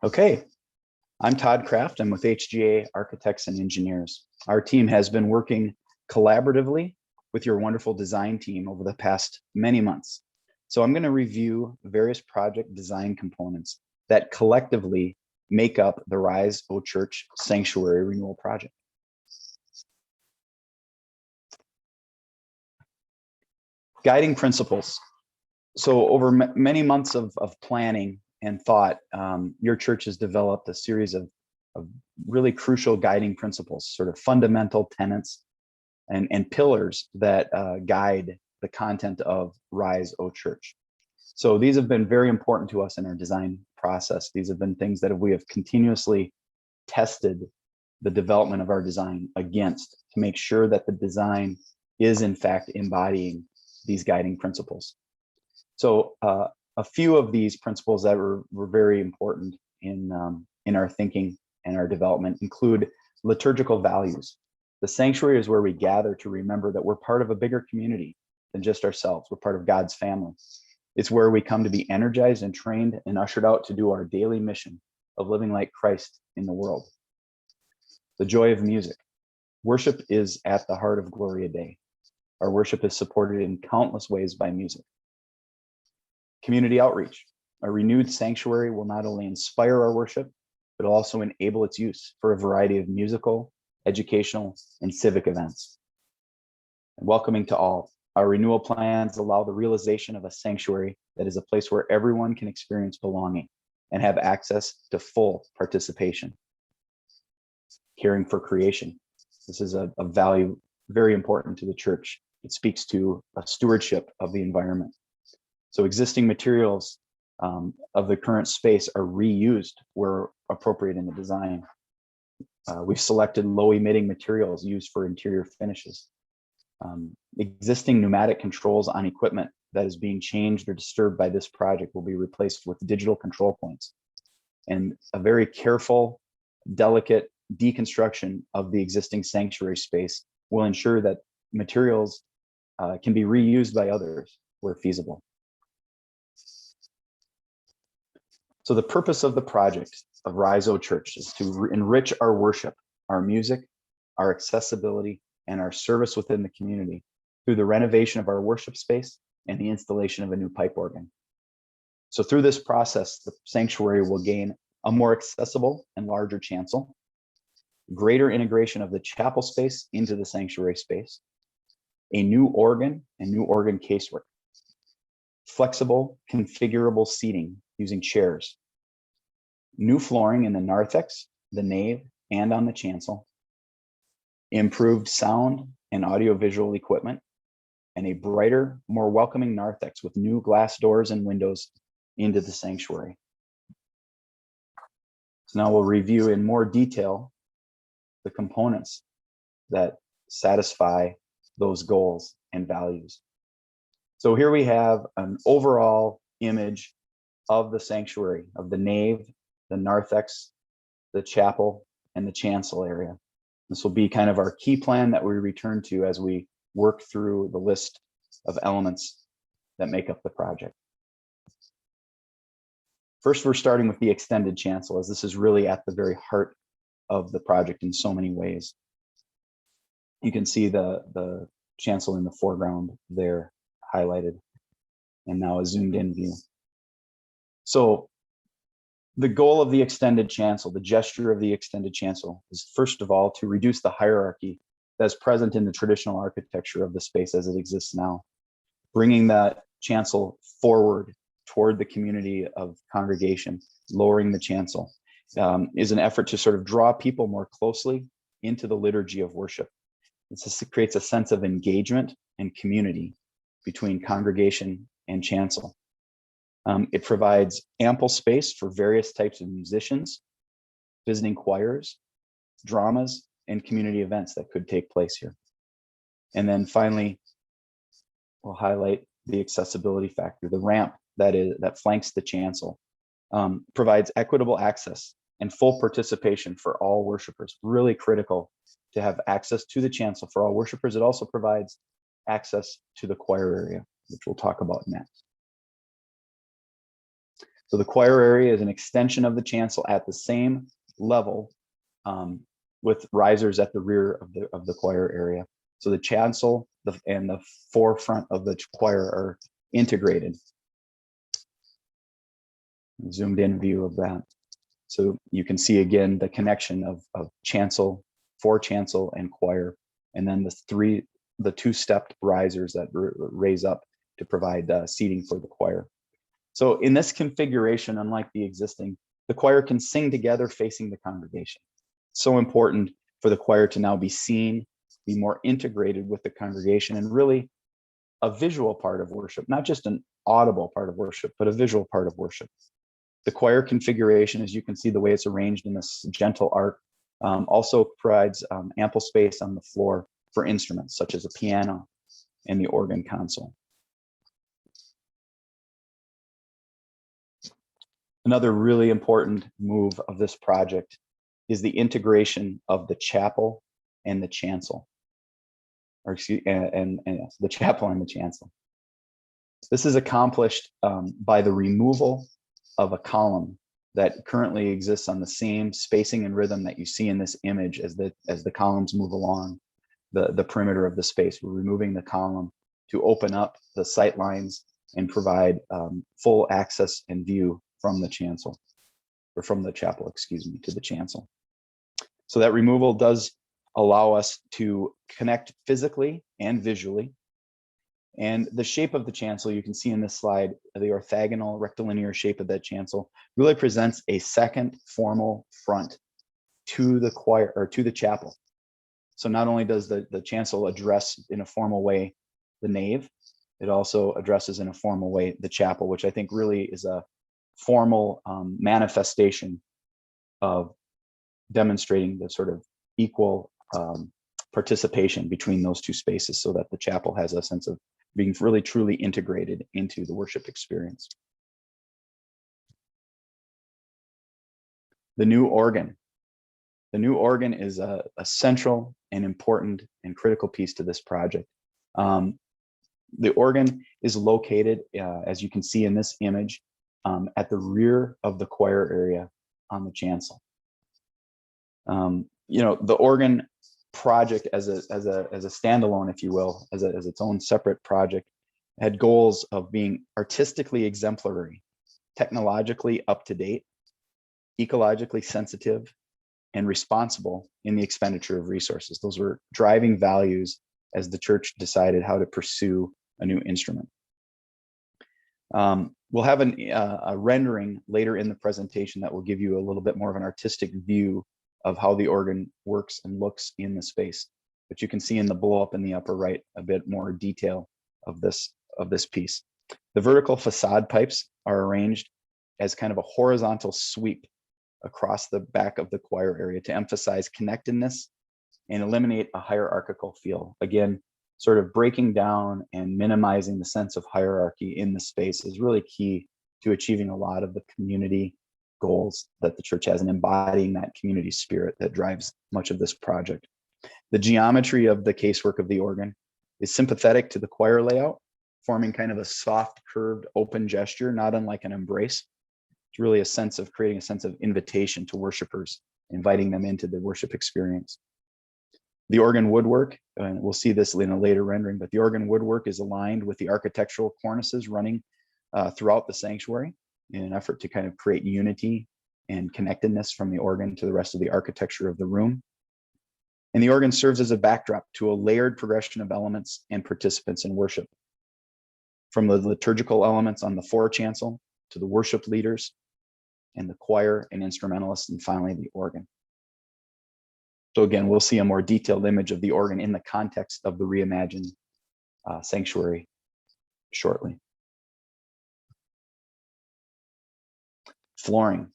Okay, I'm Todd Kraft. I'm with HGA Architects and Engineers. Our team has been working collaboratively with your wonderful design team over the past many months. So I'm going to review various project design components that collectively make up the Rise O Church Sanctuary Renewal Project. Guiding principles. So over many months of planning and thought, your church has developed a series of really crucial guiding principles, sort of fundamental tenets and pillars that guide the content of Rise O Church. So these have been very important to us in our design process. These have been things that we have continuously tested the development of our design against to make sure that the design is in fact embodying these guiding principles. So a few of these principles that were very important in our thinking and our development include liturgical values. The sanctuary is where we gather to remember that we're part of a bigger community than just ourselves. We're part of God's family. It's where we come to be energized and trained and ushered out to do our daily mission of living like Christ in the world. The joy of music. Worship is at the heart of Gloria Dei. Our worship is supported in countless ways by music. Community outreach. A renewed sanctuary will not only inspire our worship, but also enable its use for a variety of musical, educational, and civic events. And welcoming to all. Our renewal plans allow the realization of a sanctuary that is a place where everyone can experience belonging and have access to full participation. Caring for creation. This is a value very important to the church. It speaks to a stewardship of the environment. So existing materials of the current space are reused where appropriate in the design. We've selected low emitting materials used for interior finishes. Existing pneumatic controls on equipment that is being changed or disturbed by this project will be replaced with digital control points. And a very careful, delicate deconstruction of the existing sanctuary space will ensure that materials can be reused by others where feasible. So the purpose of the project of Rise O Church is to enrich our worship, our music, our accessibility, and our service within the community through the renovation of our worship space and the installation of a new pipe organ. So through this process, the sanctuary will gain a more accessible and larger chancel, greater integration of the chapel space into the sanctuary space, a new organ and new organ casework, flexible, configurable seating using chairs, new flooring in the narthex, the nave, and on the chancel, improved sound and audiovisual equipment, and a brighter, more welcoming narthex with new glass doors and windows into the sanctuary. So now we'll review in more detail the components that satisfy those goals and values. So here we have an overall image of the sanctuary, of the nave, the narthex, the chapel, and the chancel area. This will be kind of our key plan that we return to as we work through the list of elements that make up the project. First, we're starting with the extended chancel, as this is really at the very heart of the project in so many ways. You can see the chancel in the foreground there highlighted, and now a zoomed in view. So the goal of the extended chancel, the gesture of the extended chancel, is first of all to reduce the hierarchy that's present in the traditional architecture of the space as it exists now. Bringing that chancel forward toward the community of congregation, lowering the chancel, is an effort to sort of draw people more closely into the liturgy of worship. This creates a sense of engagement and community between congregation and chancel. It provides ample space for various types of musicians, visiting choirs, dramas, and community events that could take place here. And then finally, we'll highlight the accessibility factor. The ramp that flanks the chancel provides equitable access and full participation for all worshipers. Really critical to have access to the chancel for all worshipers. It also provides access to the choir area, which we'll talk about next. So the choir area is an extension of the chancel at the same level, with risers at the rear of the choir area. So the chancel and the forefront of the choir are integrated. Zoomed in view of that. So you can see again the connection of chancel, fore chancel, and choir, and then the two-stepped risers that raise up to provide seating for the choir. So in this configuration, unlike the existing, the choir can sing together facing the congregation. So important for the choir to now be seen, be more integrated with the congregation, and really a visual part of worship, not just an audible part of worship, but a visual part of worship. The choir configuration, as you can see the way it's arranged in this gentle arc, also provides ample space on the floor for instruments such as a piano and the organ console. Another really important move of this project is the integration of the chapel and the chancel, or excuse, and the chapel and the chancel. This is accomplished by the removal of a column that currently exists on the same spacing and rhythm that you see in this image as the columns move along the perimeter of the space. We're removing the column to open up the sight lines and provide full access and view from the chancel, or from the chapel, excuse me, to the chancel. So that removal does allow us to connect physically and visually. And the shape of the chancel, you can see in this slide, the orthogonal rectilinear shape of that chancel really presents a second formal front to the choir, or to the chapel. So not only does the chancel address in a formal way the nave, it also addresses in a formal way the chapel, which I think really is a formal manifestation of demonstrating the sort of equal participation between those two spaces, so that the chapel has a sense of being really truly integrated into the worship experience. The new organ. The new organ is a central and important and critical piece to this project. The organ is located, as you can see in this image, at the rear of the choir area on the chancel. The organ project as a standalone, if you will, as its own separate project, had goals of being artistically exemplary, technologically up to date, ecologically sensitive, and responsible in the expenditure of resources. Those were driving values as the church decided how to pursue a new instrument. We'll have a rendering later in the presentation that will give you a little bit more of an artistic view of how the organ works and looks in the space. But you can see in the blow up in the upper right a bit more detail of this piece. The vertical facade pipes are arranged as kind of a horizontal sweep across the back of the choir area to emphasize connectedness and eliminate a hierarchical feel. Again, sort of breaking down and minimizing the sense of hierarchy in the space is really key to achieving a lot of the community goals that the church has and embodying that community spirit that drives much of this project. The geometry of the casework of the organ is sympathetic to the choir layout, forming kind of a soft, curved, open gesture, not unlike an embrace. It's really a sense of creating a sense of invitation to worshipers, inviting them into the worship experience. The organ woodwork, and we'll see this in a later rendering, but the organ woodwork is aligned with the architectural cornices running throughout the sanctuary in an effort to kind of create unity and connectedness from the organ to the rest of the architecture of the room. And the organ serves as a backdrop to a layered progression of elements and participants in worship, from the liturgical elements on the fore chancel to the worship leaders and the choir and instrumentalists, and finally the organ. So again, we'll see a more detailed image of the organ in the context of the reimagined sanctuary shortly. Flooring.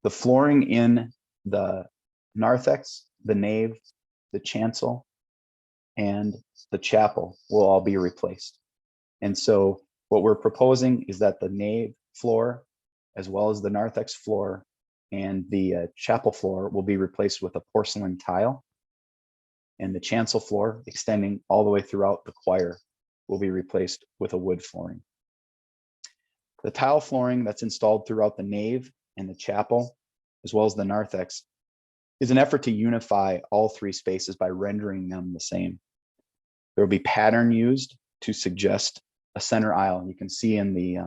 The flooring in the narthex, the nave, the chancel, and the chapel will all be replaced. And so what we're proposing is that the nave floor, as well as the narthex floor and the chapel floor, will be replaced with a porcelain tile, and the chancel floor, extending all the way throughout the choir, will be replaced with a wood flooring. The tile flooring that's installed throughout the nave and the chapel, as well as the narthex, is an effort to unify all three spaces by rendering them the same. There will be pattern used to suggest a center aisle. You can see in the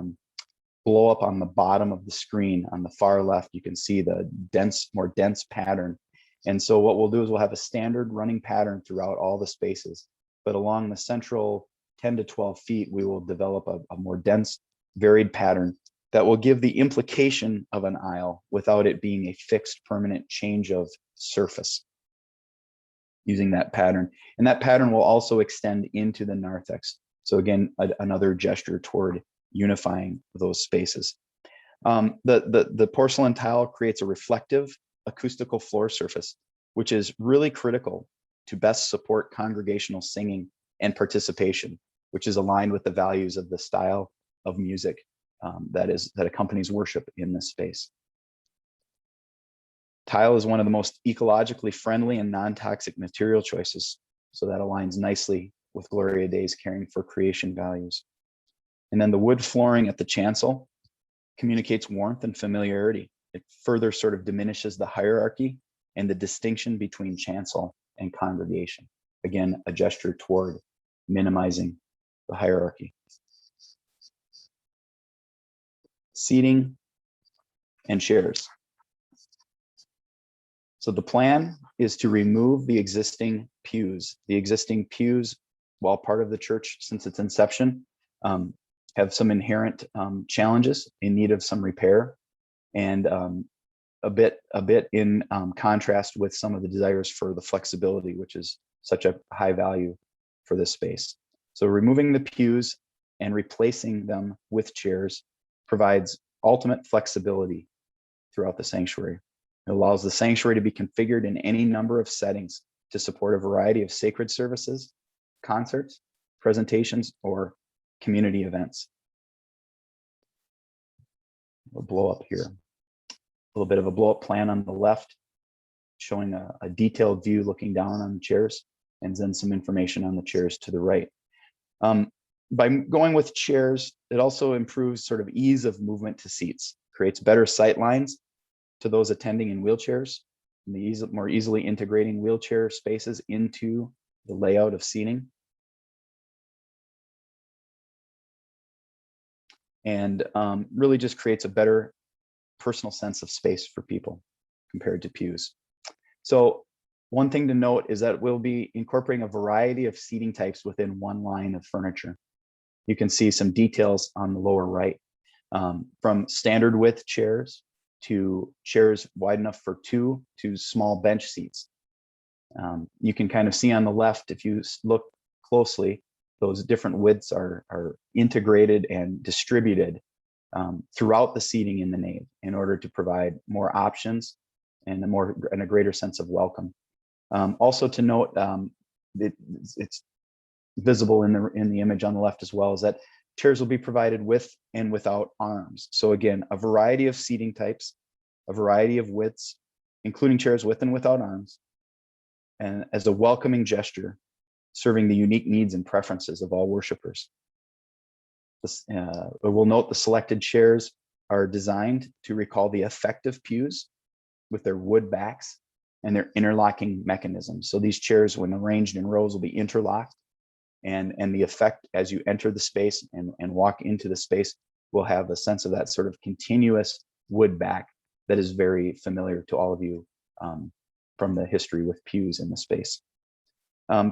blow up on the bottom of the screen on the far left, you can see the more dense pattern. And so what we'll do is we'll have a standard running pattern throughout all the spaces, but along the central 10 to 12 feet, we will develop a more dense, varied pattern that will give the implication of an aisle without it being a fixed permanent change of surface using that pattern. And that pattern will also extend into the narthex. So again, another gesture toward unifying those spaces. The porcelain tile creates a reflective acoustical floor surface, which is really critical to best support congregational singing and participation, which is aligned with the values of the style of music that accompanies worship in this space. Tile is one of the most ecologically friendly and non-toxic material choices, so that aligns nicely with Gloria Dei's caring for creation values. And then the wood flooring at the chancel communicates warmth and familiarity. It further sort of diminishes the hierarchy and the distinction between chancel and congregation. Again, a gesture toward minimizing the hierarchy. Seating and chairs. So the plan is to remove the existing pews. The existing pews, while part of the church since its inception, have some inherent challenges in need of some repair, and a bit in contrast with some of the desires for the flexibility, which is such a high value for this space. So removing the pews and replacing them with chairs provides ultimate flexibility throughout the sanctuary. It allows the sanctuary to be configured in any number of settings to support a variety of sacred services, concerts, presentations, or community events. We'll blow up here. A little bit of a blow up plan on the left, showing a detailed view looking down on the chairs, and then some information on the chairs to the right. By going with chairs, it also improves sort of ease of movement to seats, creates better sight lines to those attending in wheelchairs, and more easily integrating wheelchair spaces into the layout of seating. And really just creates a better personal sense of space for people compared to pews. So one thing to note is that we'll be incorporating a variety of seating types within one line of furniture. You can see some details on the lower right, from standard width chairs to chairs wide enough for 2 to small bench seats. You can kind of see on the left, if you look closely, those different widths are integrated and distributed throughout the seating in the nave in order to provide more options and a greater sense of welcome. Also to note, it's visible in the image on the left as well, is that chairs will be provided with and without arms. So again, a variety of seating types, a variety of widths, including chairs with and without arms, and as a welcoming gesture, serving the unique needs and preferences of all worshipers. We'll note the selected chairs are designed to recall the effective pews with their wood backs and their interlocking mechanisms. So these chairs, when arranged in rows, will be interlocked, and the effect as you enter the space and walk into the space will have a sense of that sort of continuous wood back that is very familiar to all of you from the history with pews in the space.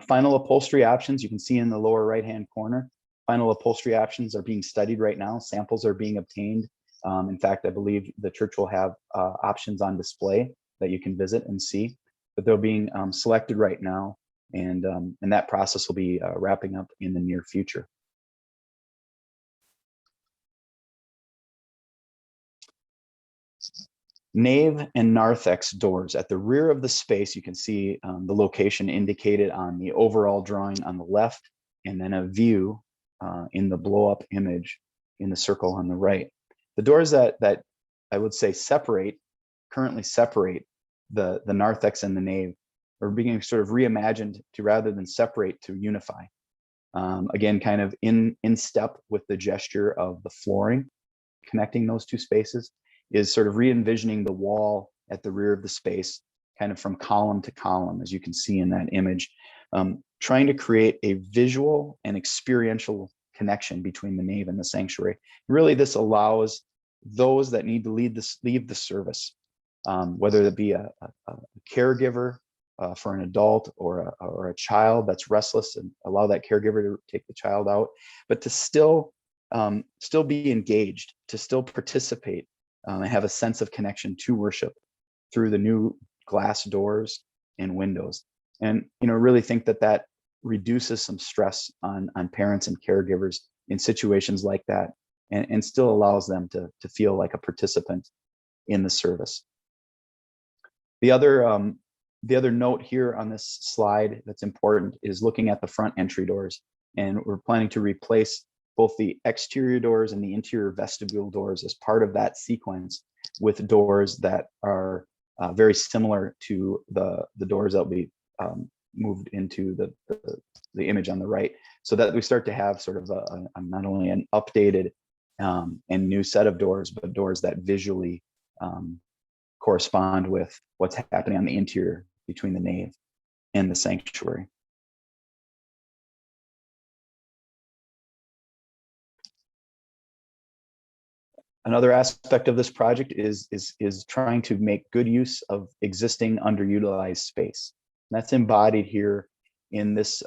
Final upholstery options, you can see in the lower right-hand corner. Final upholstery options are being studied right now. Samples are being obtained. In fact, I believe the church will have options on display that you can visit and see, but they're being selected right now, and that process will be wrapping up in the near future. Nave and narthex doors. At the rear of the space, you can see the location indicated on the overall drawing on the left, and then a view in the blow-up image in the circle on the right. The doors that I would say currently separate the narthex and the nave are being sort of reimagined to, rather than separate, to unify. Again, kind of in step with the gesture of the flooring. connecting those two spaces is sort of re-envisioning the wall at the rear of the space, kind of from column to column, as you can see in that image, trying to create a visual and experiential connection between the nave and the sanctuary. Really, this allows those that need to leave the service, whether it be a caregiver for an adult or a child that's restless, and allow that caregiver to take the child out, but to still be engaged, to still participate, and have a sense of connection to worship through the new glass doors and windows. And really think that reduces some stress on parents and caregivers in situations like that, and still allows them to feel like a participant in the service. The other note here on this slide that's important is looking at the front entry doors. And we're planning to replace both the exterior doors and the interior vestibule doors as part of that sequence with doors that are very similar to the doors that will be moved into the image on the right, so that we start to have sort of not only an updated and new set of doors, but doors that visually correspond with what's happening on the interior between the nave and the sanctuary. Another aspect of this project is trying to make good use of existing underutilized space. And that's embodied here in this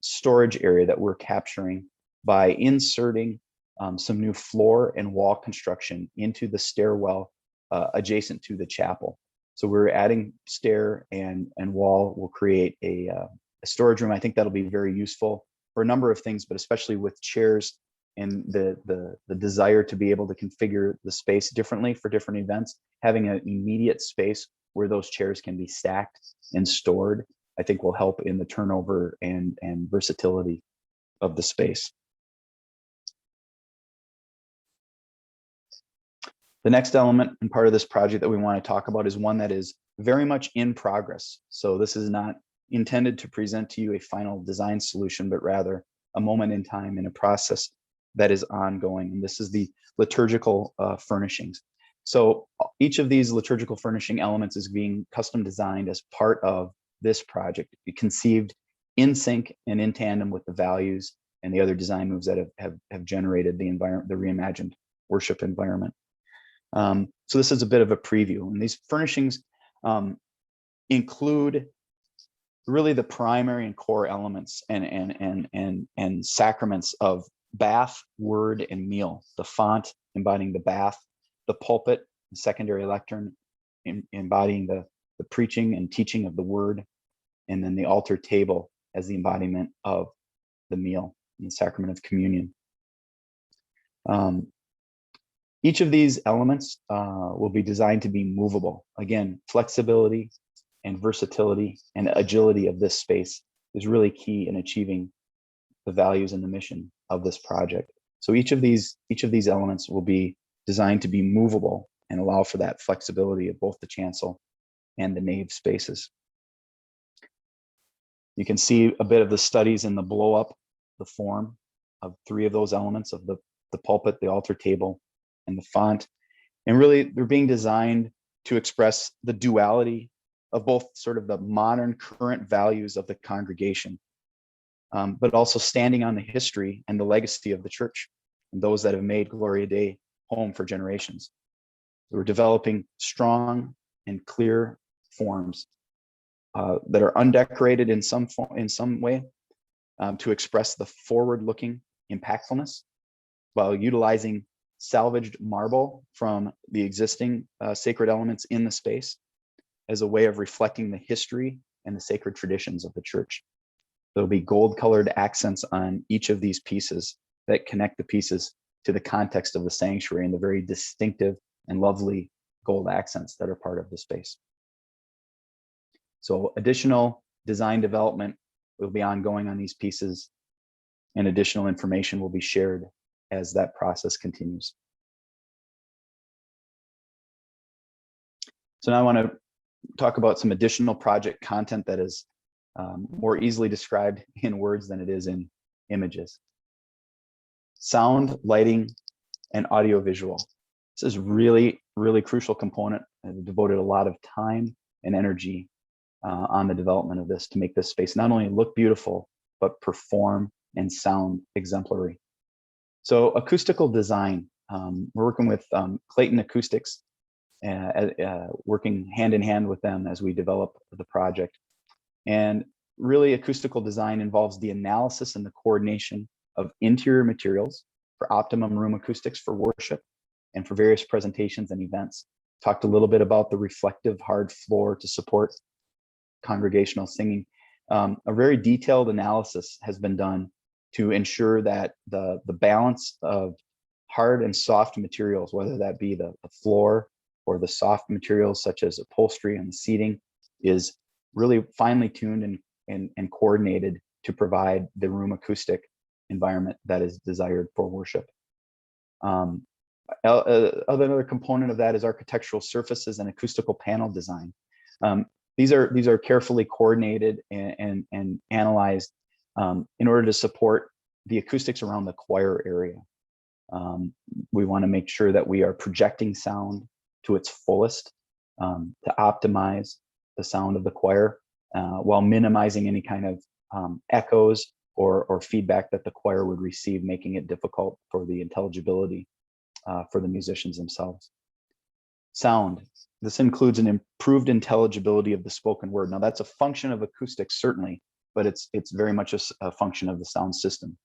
storage area that we're capturing by inserting some new floor and wall construction into the stairwell adjacent to the chapel. So we're adding stair and wall will create a storage room. I think that'll be very useful for a number of things, but especially with chairs and the desire to be able to configure the space differently for different events. Having an immediate space where those chairs can be stacked and stored, I think will help in the turnover and versatility of the space. The next element and part of this project that we want to talk about is one that is very much in progress. So this is not intended to present to you a final design solution, but rather a moment in time in a process that is ongoing. And this is the liturgical furnishings. So each of these liturgical furnishing elements is being custom designed as part of this project, conceived in sync and in tandem with the values and the other design moves that have generated the environment, the reimagined worship environment. So this is a bit of a preview, and these furnishings include really the primary and core elements and sacraments of bath, word, and meal. The font embodying the bath, the pulpit, the secondary lectern embodying the preaching and teaching of the word, and then the altar table as the embodiment of the meal and the sacrament of communion. Each of these elements will be designed to be movable. Again, flexibility and versatility and agility of this space is really key in achieving the values and the mission of this project. So each of these elements will be designed to be movable and allow for that flexibility of both the chancel and the nave spaces. You can see a bit of the studies in the blow up, the form of three of those elements of the pulpit, the altar table, and the font. And really, they're being designed to express the duality of both sort of the modern current values of the congregation, but also standing on the history and the legacy of the church and those that have made Gloria Dei home for generations. We're developing strong and clear forms that are undecorated in some way to express the forward-looking impactfulness while utilizing salvaged marble from the existing sacred elements in the space as a way of reflecting the history and the sacred traditions of the church. There'll be gold-colored accents on each of these pieces that connect the pieces to the context of the sanctuary and the very distinctive and lovely gold accents that are part of the space. So additional design development will be ongoing on these pieces, and additional information will be shared as that process continues. So now I want to talk about some additional project content that is more easily described in words than it is in images. Sound, lighting, and audiovisual. This is really, really crucial component. I've devoted a lot of time and energy on the development of this to make this space not only look beautiful, but perform and sound exemplary. So acoustical design, we're working with Clayton Acoustics, working hand in hand with them as we develop the project. And really, acoustical design involves the analysis and the coordination of interior materials for optimum room acoustics for worship and for various presentations and events. Talked a little bit about the reflective hard floor to support congregational singing. A very detailed analysis has been done to ensure that the balance of hard and soft materials, whether that be the floor or the soft materials such as upholstery and the seating, is really finely tuned and coordinated to provide the room acoustic environment that is desired for worship. Another component of that is architectural surfaces and acoustical panel design. These are carefully coordinated and analyzed in order to support the acoustics around the choir area. We want to make sure that we are projecting sound to its fullest to optimize the sound of the choir while minimizing any kind of echoes or feedback that the choir would receive, making it difficult for the intelligibility for the musicians themselves. Sound. This includes an improved intelligibility of the spoken word. Now that's a function of acoustics, certainly, but it's very much a function of the sound system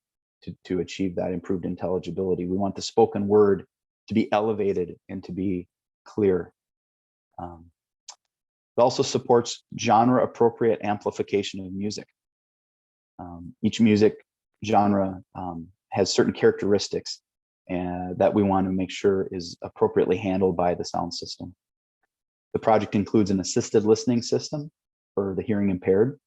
to achieve that improved intelligibility. We want the spoken word to be elevated and to be clear. It also supports genre appropriate amplification of music. Each music genre has certain characteristics that we want to make sure is appropriately handled by the sound system. The project includes an assisted listening system for the hearing impaired.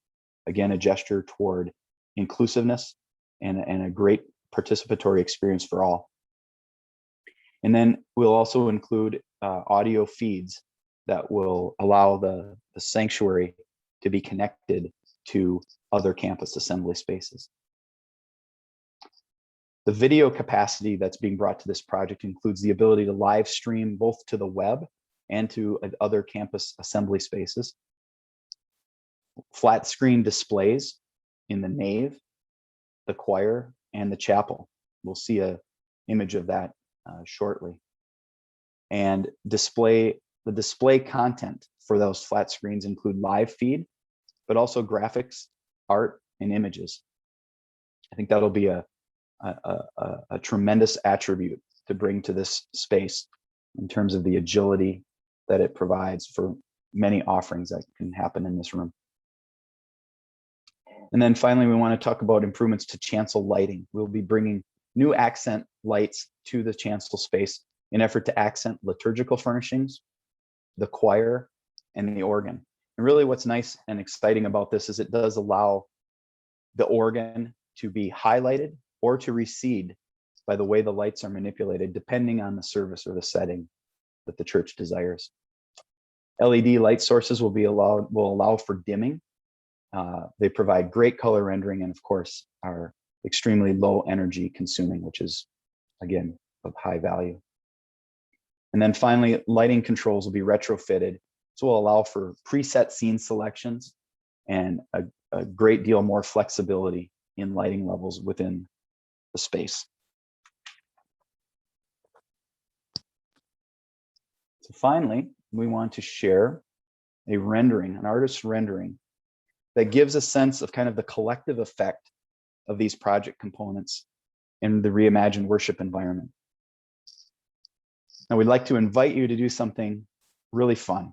Again, a gesture toward inclusiveness and a great participatory experience for all. And then we'll also include audio feeds that will allow the sanctuary to be connected to other campus assembly spaces. The video capacity that's being brought to this project includes the ability to live stream both to the web and to other campus assembly spaces. Flat screen displays in the nave, the choir, and the chapel. We'll see an image of that shortly. And the display content for those flat screens include live feed, but also graphics, art, and images. I think that'll be a tremendous attribute to bring to this space in terms of the agility that it provides for many offerings that can happen in this room. And then finally, we want to talk about improvements to chancel lighting. We'll be bringing new accent lights to the chancel space in effort to accent liturgical furnishings, the choir, and the organ. And really what's nice and exciting about this is it does allow the organ to be highlighted or to recede by the way the lights are manipulated, depending on the service or the setting that the church desires. LED light sources will allow for dimming. They provide great color rendering and of course are extremely low energy consuming, which is again of high value. And then finally, lighting controls will be retrofitted. So will allow for preset scene selections and a great deal more flexibility in lighting levels within the space. So finally, we want to share a rendering, an artist's rendering that gives a sense of kind of the collective effect of these project components in the reimagined worship environment. Now we'd like to invite you to do something really fun,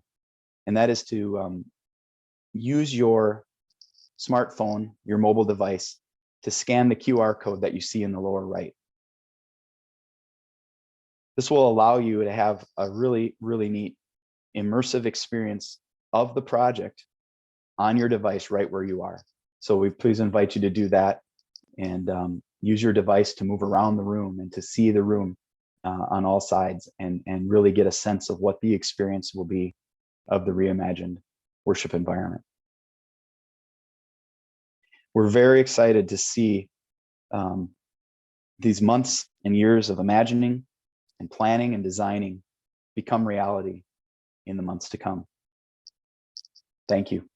and that is to use your smartphone, your mobile device, to scan the QR code that you see in the lower right. This will allow you to have a really, really neat immersive experience of the project on your device right where you are. So we please invite you to do that and use your device to move around the room and to see the room on all sides and really get a sense of what the experience will be of the reimagined worship environment. We're very excited to see these months and years of imagining and planning and designing become reality in the months to come. Thank you.